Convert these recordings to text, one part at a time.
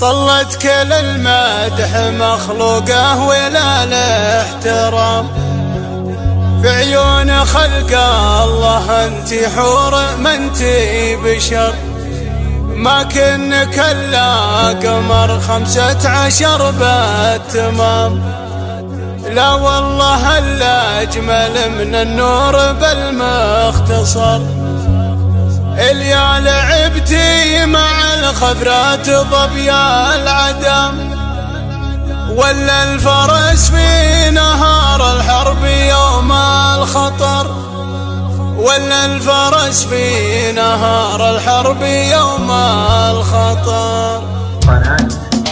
طلت كل المدح مخلوقه ولا الاحترام، في عيون خلق الله انتي حور ما انتي بشر، ما كنك الا قمر 15 بالتمام، لا والله الا اجمل من النور بالمختصر. اليا لعبتي مع الخفرات ضبيا العدم، ولا الفرس في نهار الحرب يوم الخطر، ولا الفرس في نهار الحرب يوم الخطر. قناة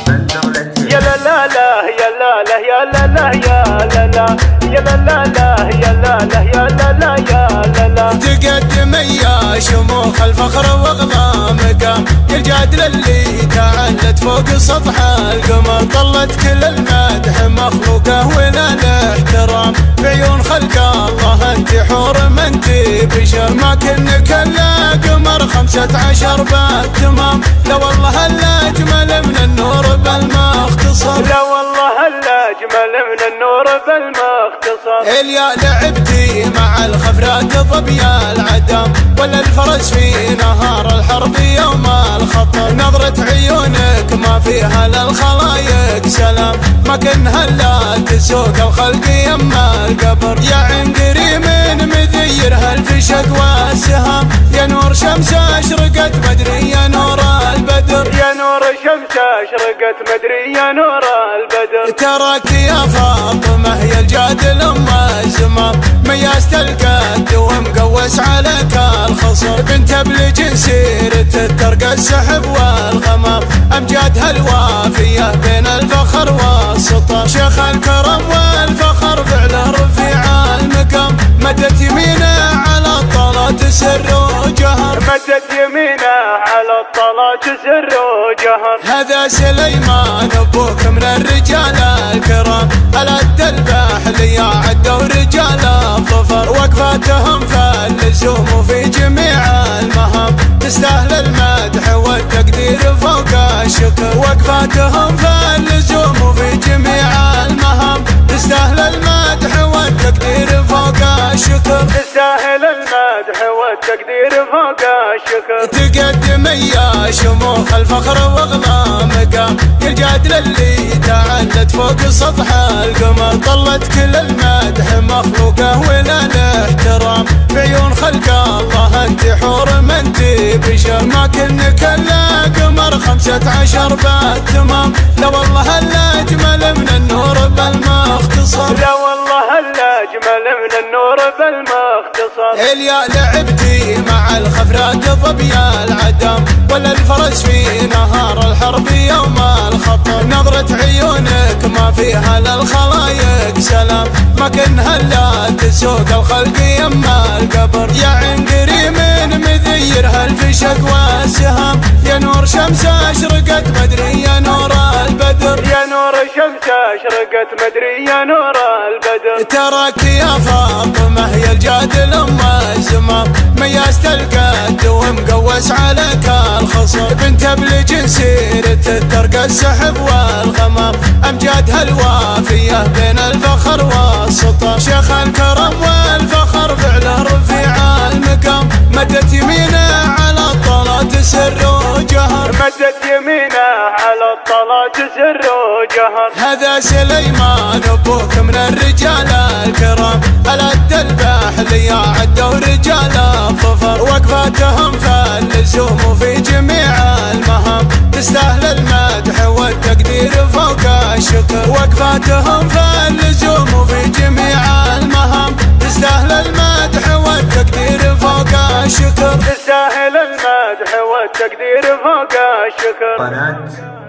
بندر يا لا لا لا يا لا لا يا لا لا يا لا لا يا لا لا لا يا لا لا يا لا لا يا لا لا. تقدم يا شموخ الفخر واغلى مقام، يا الجادل اللي تعلت فوق سطح القمر، طلت كل المدح مخلوقه ولا الاحترام، في عيون خلق الله انتي حور ما انتي بشر، ما كنك الا قمر 15 بالتمام، لا والله الا اجمل من النور بالمختصر، لا والله الا اجمل من النور بالمختصر. اليا لعبتي مع الخفرات ضبيا العدم، ولا الفرس في نهار الحرب يوم الخطر، نظرة عيونك ما فيها للخلايق سلام، ما كنها الا تسوق الخلق يما القبر، يا عنقري من مذيرها الفشق والسهام، يا نور شمس اشرقت مدري يا نور البدر، يا نور شمس اشرقت مدري يا نور البدر. تراك يا فاطمة هي الجادل ام الزمام، مياس القد ومقوس عليك الخصر، بنت ابلج سيرة الترق السحب والغمام، امجادها الوافية بين الفخر والسطر، شيخ الكرم والفخر فعله رفيع المقام، مدت يمينه على الطلات سر وجهر، مدت يمينه على الطلات سر وجهر. هذا سليمان ابوك من الرجال الكرام، العد البحلي عدوا رجال الظفر، وقفاتهم في اللزوم وفي جميع المهام، تستاهل المدح والتقدير فوق الشكر، وقفاتهم في اللزوم وفي جميع المهام، تستاهل المدح والتقدير فوق الشكر، تستاهل المدح والتقدير فوق الشكر. تقدم يا شموخ الفخر واغلى مقام، يا الجادل اللي تعلت فوق سطح القمر، طلت كل المدح مخلوقه ولا الاحترام، في عيون خلق الله انتي حور ما انتي بشر، ما كنك الا قمر 15 بالتمام، لا والله الا اجمل من النور بالمختصر، لا والله الا اجمل من النور بالمختصر. اليا لعبتي مع الخفرات ضبيا العدم، ولا الفرس في نهار الحرب يوم الخطر، نظرة عيونك ما فيها للخلايق سلام، ما كنها الا تسوق الخلق يما القبر، يا عنقري من مذيرها الفشق والسهام، يا نور شمس اشرقت مدري يا نور البدر، يا نور شمس اشرقت مدري يا نور البدر. تراك يا فاطمة هي الجادل ام الزمام، مياس القد ومقوس عليك الخصر، بنت ابلج سيرة الترق السحب والغمام، امجادها الوافية بين الفخر والسطر، شيخ الكرم والفخر فعله رفيع المقام، مدت يمينه على الطلات سر وجهر، مدت يمينه على الطلات سر وجهر. هذا سليمان ابوك من الرجال الكرام، العد البحلي عدوا رجال الظفر، وقفاتهم في اللزوم وفي جميع المهام، تستاهل المدح والتقدير فوق الشكر، وقفاتهم في اللزوم وفي جميع المهام، تستاهل المدح والتقدير فوق الشكر، تستاهل المدح والتقدير فوق الشكر. قناة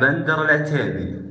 بندر العتيبي.